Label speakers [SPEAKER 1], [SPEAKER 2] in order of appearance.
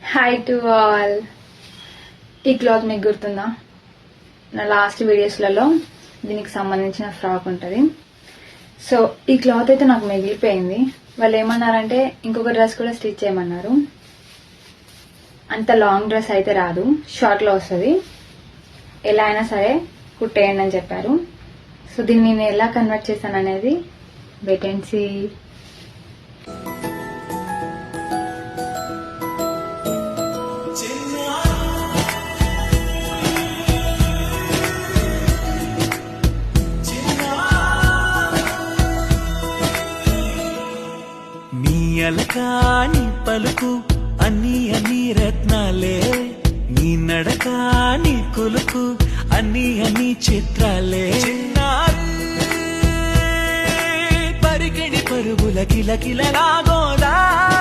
[SPEAKER 1] Hi to all. ఈ cloth మీకు గుర్తుందా? నా లాస్ట్ వీడియోస్లలో దీనికి సంబంధించిన ఫ్రాక్ ఉంటుంది. సో ఈ క్లాత్ అయితే నాకు మిగిలిపోయింది. వాళ్ళు ఏమన్నారంటే ఇంకొక డ్రెస్ కూడా స్టిచ్ చేయమన్నారు. అంత లాంగ్ డ్రెస్ అయితే రాదు, షార్ట్లో వస్తుంది, ఎలా అయినా సరే కుట్టేయండి అని చెప్పారు. సో దీన్ని నేను ఎలా కన్వర్ట్ చేశాను అనేది వెయిట్ అండ్ సీ.
[SPEAKER 2] అలకాని పలుకు అన్ని రత్నాలే, నీ నడకాని కొలుకు అన్ని చిత్రాలే. పరికిణి పరుగుల కిలకిలలా గోదావరి